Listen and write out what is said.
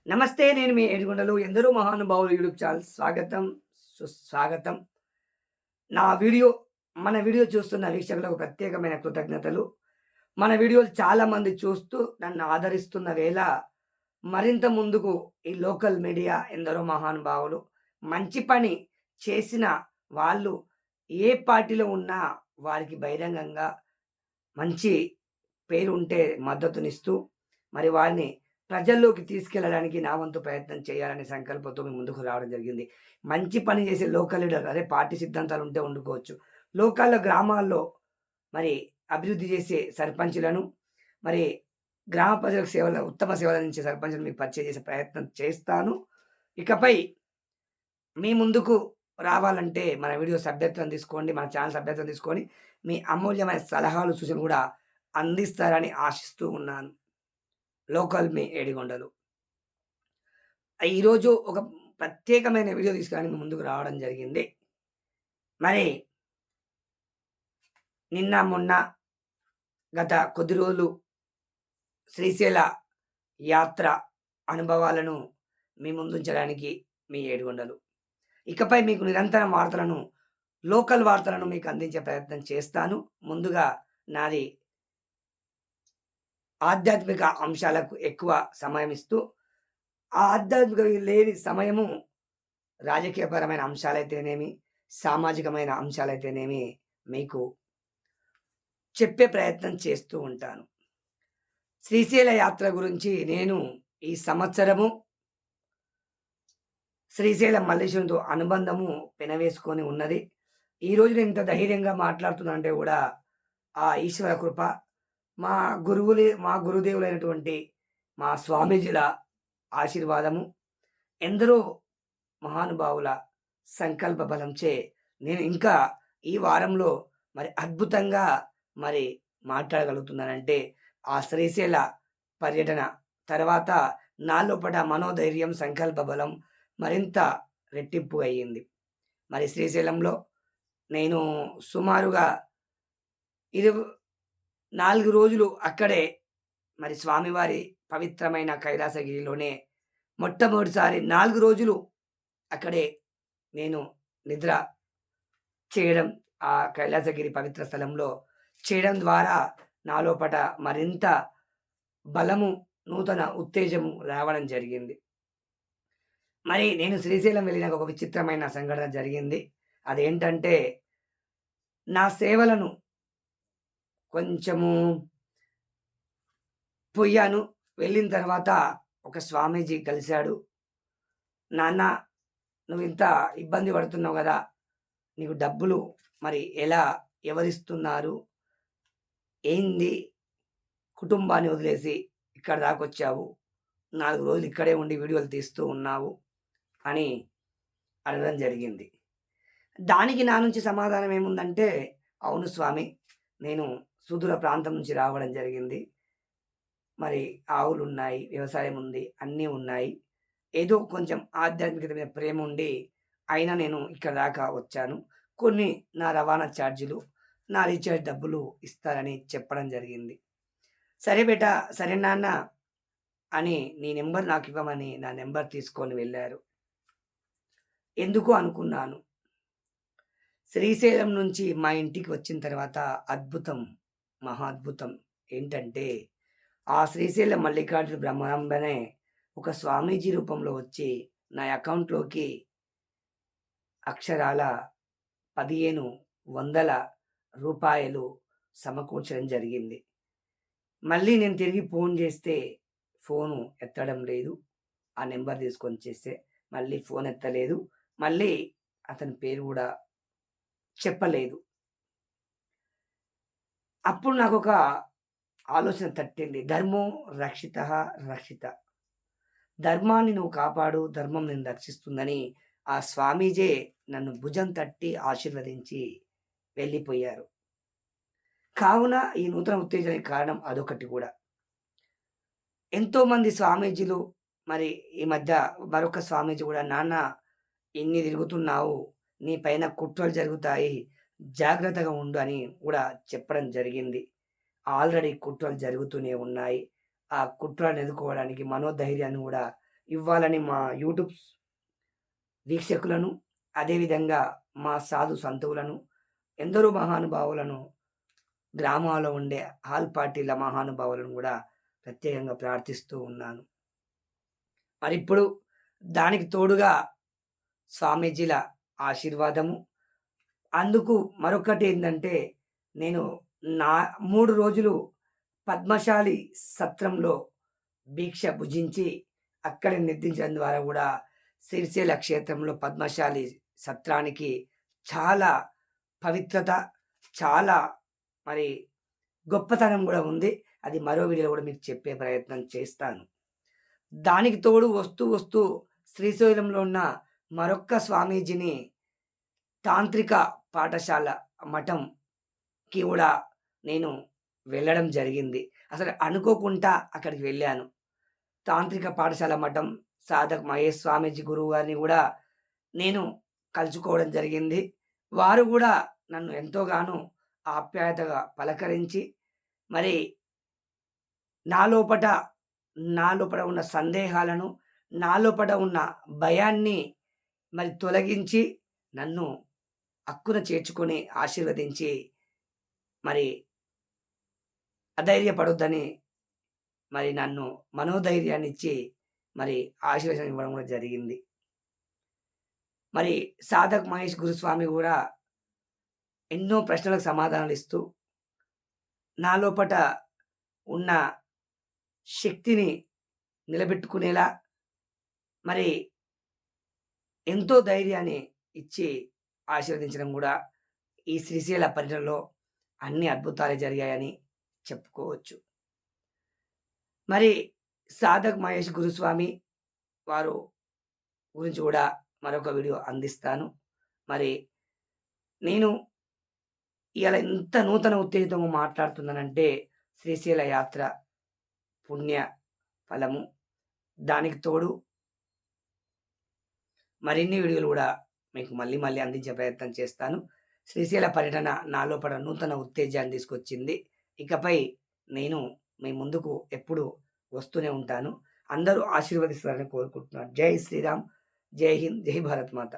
నమస్తే. నేను మీ ఏడుకొండలు. ఎందరో మహానుభావులు యూట్యూబ్ ఛానల్ స్వాగతం, సుస్వాగతం. నా వీడియో మన వీడియో చూస్తున్న వీక్షకులకు ప్రత్యేకమైన కృతజ్ఞతలు. మన వీడియోలు చాలామంది చూస్తూ నన్ను ఆదరిస్తున్న వేళ, మరింత ముందుకు ఈ లోకల్ మీడియా ఎందరో మహానుభావులు మంచి పని చేసిన వాళ్ళు ఏ పార్టీలో ఉన్నా వారికి బహిరంగంగా మంచి పేరుంటే మద్దతునిస్తూ, మరి వారిని ప్రజల్లోకి తీసుకెళ్ళడానికి నా వంతు ప్రయత్నం చేయాలనే సంకల్పంతో మేము ముందుకు రావడం జరిగింది. మంచి పని చేసే లోకల్ లీడర్ అదే పార్టీ సిద్ధాంతాలు ఉంటే వండుకోవచ్చు. లోకల్‌లో గ్రామాల్లో మరి అభివృద్ధి చేసే సర్పంచులను, మరి గ్రామ ప్రజలకు ఉత్తమ సేవలందించే సర్పంచులను మీకు పరిచయం చేసే ప్రయత్నం చేస్తాను. ఇకపై మీ ముందుకు రావాలంటే మన వీడియో సభ్యత్వం తీసుకోండి. మన ఛానల్ సభ్యత్వం తీసుకొని మీ అమూల్యమైన సలహాలు, సూచనలు కూడా అందిస్తారని ఆశిస్తూ ఉన్నాను. లోకల్ మీ ఏడిగొండలు. ఈరోజు ఒక ప్రత్యేకమైన వీడియో తీసుకొని మీ ముందుకు రావడం జరిగింది. మరి నిన్న, మొన్న గత కొద్ది రోజులు శ్రీశైల యాత్ర అనుభవాలను మీ ముందుంచడానికి మీ ఏడుగొండలు. ఇకపై మీకు నిరంతరం వార్తలను, లోకల్ వార్తలను మీకు అందించే ప్రయత్నం చేస్తాను. ముందుగా నాది ఆధ్యాత్మిక అంశాలకు ఎక్కువ సమయం ఇస్తూ, ఆ ఆధ్యాత్మిక లేని సమయము రాజకీయపరమైన అంశాలైతేనేమి, సామాజికమైన అంశాలైతేనేమి మీకు చెప్పే ప్రయత్నం చేస్తూ ఉంటాను. శ్రీశైల యాత్ర గురించి నేను ఈ సంవత్సరము శ్రీశైలం మల్లేశ్వరునితో అనుబంధము పెనవేసుకొని ఉన్నది. ఈరోజు నేను ఇంత ధైర్యంగా మాట్లాడుతున్నానంటే గూడా ఆ ఈశ్వర కృప, మా గురుదేవులైనటువంటి మా స్వామీజీల ఆశీర్వాదము, ఎందరో మహానుభావుల సంకల్ప బలంచే నేను ఇంకా ఈ వారంలో మరి అద్భుతంగా మరి మాట్లాడగలుగుతున్నానంటే, ఆ శ్రీశైల పర్యటన తర్వాత నా లోపట మనోధైర్యం, సంకల్ప బలం మరింత రెట్టింపు అయ్యింది. మరి శ్రీశైలంలో నేను సుమారుగా 4 రోజులు అక్కడే మరి స్వామివారి పవిత్రమైన కైలాసగిరిలోనే మొట్టమొదటిసారి 4 రోజులు అక్కడే నేను నిద్ర చేయడం, ఆ కైలాసగిరి పవిత్ర స్థలంలో చేయడం ద్వారా నా లోపట మరింత బలము, నూతన ఉత్తేజము రావడం జరిగింది. మరి నేను శ్రీశైలం వెళ్ళినాక ఒక విచిత్రమైన సంఘటన జరిగింది. అదేంటంటే, నా సేవలను కొంచెము పొయ్యాను. వెళ్ళిన తర్వాత ఒక స్వామీజీ కలిసాడు. "నాన్న, నువ్వింత ఇబ్బంది పడుతున్నావు గదా! నీకు డబ్బులు మరి ఎలా ఎవరిస్తున్నారు? ఏంది కుటుంబాన్ని వదిలేసి ఇక్కడి దాకొచ్చావు. 4 రోజులు ఇక్కడే ఉండి వీడియోలు తీస్తూ ఉన్నావు" అని అడగడం జరిగింది. దానికి నా నుంచి సమాధానం ఏముందంటే, "అవును స్వామి, నేను సుదూర ప్రాంతం నుంచి రావడం జరిగింది. మరి ఆవులున్నాయి, వ్యవసాయం ఉంది, అన్నీ ఉన్నాయి. ఏదో కొంచెం ఆధ్యాత్మికత మీద ప్రేముండి, అయినా నేను ఇక్కడి దాకా వచ్చాను. కొన్ని నా రవాణా ఛార్జీలు, నా రీచార్జ్ డబ్బులు ఇస్తారని" చెప్పడం జరిగింది. "సరే బేటా, సరే నాన్న" అని నీ నంబర్ నాకివ్వమని నా నంబర్ తీసుకొని వెళ్లారు. ఎందుకో అనుకున్నాను. శ్రీశైలం నుంచి మా ఇంటికి వచ్చిన తర్వాత అద్భుతం, మహా అద్భుతం ఏంటంటే, ఆ శ్రీశైలం మల్లికార్జున బ్రహ్మాంబనే ఒక స్వామీజీ రూపంలో వచ్చి నా అకౌంట్‌లోకి అక్షరాల 1500 సమకూర్చడం జరిగింది. మళ్ళీ నేను తిరిగి ఫోన్ చేస్తే ఫోను ఎత్తడం లేదు. ఆ నంబర్ తీసుకొని చేస్తే మళ్ళీ ఫోన్ ఎత్తలేదు. మళ్ళీ అతని పేరు గూడా చెప్పలేదు. అప్పుడు నాకొక ఆలోచన తట్టింది. ధర్మో రక్షితః రక్షిత. ధర్మాన్ని నువ్వు కాపాడు, ధర్మం నిన్ను రక్షిస్తుందని ఆ స్వామీజే నన్ను భుజం తట్టి ఆశీర్వదించి వెళ్ళిపోయారు. కావున ఈ నూతన ఉత్తేజానికి కారణం అదొకటి గూడా. ఎంతోమంది స్వామీజీలు మరి ఈ మధ్య మరొక స్వామీజీ గూడా, "నాన్న, ఇన్ని తిరుగుతున్నావు, నీ పైన కుట్రలు జరుగుతాయి, జాగ్రత్తగా ఉండు" అని గూడా చెప్పడం జరిగింది. ఆల్రెడీ కుట్రలు జరుగుతూనే ఉన్నాయి. ఆ కుట్రలను ఎదుర్కోవడానికి మనోధైర్యాన్ని గూడా ఇవ్వాలని మా యూట్యూబ్ వీక్షకులను, అదేవిధంగా మా సాధు సంతువులను, ఎందరో మహానుభావులను, గ్రామాల్లో ఉండే ఆల్ పార్టీల మహానుభావులను గూడా ప్రత్యేకంగా ప్రార్థిస్తూ ఉన్నాను. మరిప్పుడు దానికి తోడుగా స్వామీజీల ఆశీర్వాదము. అందుకు మరొకటేందంటే, నేను నా 3 రోజులు పద్మశాలి సత్రంలో దీక్ష భుజించి, అక్కడే నిద్రించడం ద్వారా గూడా సిరిసిల్ల క్షేత్రంలో పద్మశాలి సత్రానికి చాలా పవిత్రత, చాలా మరి గొప్పతనం గూడా ఉంది. అది మరో వీడియోలో గూడా మీకు చెప్పే ప్రయత్నం చేస్తాను. దానికి తోడు వస్తూ శ్రీశైలంలో ఉన్న మరొక్క స్వామీజీని తాంత్రిక పాఠశాల మఠంకి గూడా నేను వెళ్ళడం జరిగింది. అసలు అనుకోకుండా అక్కడికి వెళ్ళాను. తాంత్రిక పాఠశాల మఠం సాధక్ మహేష్ స్వామీజీ గురువు గారిని గూడా నేను కలుసుకోవడం జరిగింది. వారు గూడా నన్ను ఎంతోగానో ఆప్యాయతగా పలకరించి, మరి నా లోపట, నా లోపట ఉన్న సందేహాలను, నా లోపట ఉన్న భయాన్ని మరి తొలగించి, నన్ను హక్కున చేర్చుకొని ఆశీర్వదించి, మరి అధైర్యపడొద్దని మరి నన్ను మనోధైర్యాన్నిచ్చి, మరి ఆశీర్వచనం ఇవ్వడం గూడా జరిగింది. మరి సాధక్ మహేష్ గురుస్వామి గూడా ఎన్నో ప్రశ్నలకు సమాధానాలిస్తూ, నా లోపట ఉన్న శక్తిని నిలబెట్టుకునేలా, మరి ఎంతో ధైర్యాన్ని ఇచ్చి ఆశీర్వదించడం గూడా ఈ శ్రీశైల పర్యటనలో అన్ని అద్భుతాలే జరిగాయని చెప్పుకోవచ్చు. మరి సాధక్ మహేష్ గురుస్వామి వారు గురించి గూడా మరొక వీడియో అందిస్తాను. మరి నేను ఇయాల ఎంత నూతన ఉత్తేజితంగా మాట్లాడుతున్నానంటే, శ్రీశైల యాత్ర పుణ్య ఫలము. దానికి తోడు మరిన్ని వీడియోలు గూడా మీకు మళ్ళీ అందించే ప్రయత్నం చేస్తాను. శ్రీశైల పర్యటన నా లోపల నూతన ఉత్తేజాన్ని తీసుకొచ్చింది. ఇకపై నేను మీ ముందుకు ఎప్పుడు వస్తూనే ఉంటాను. అందరూ ఆశీర్వదిస్తారని కోరుకుంటున్నాను. జై శ్రీరామ్, జై హింద్, జై భారత్ మాత.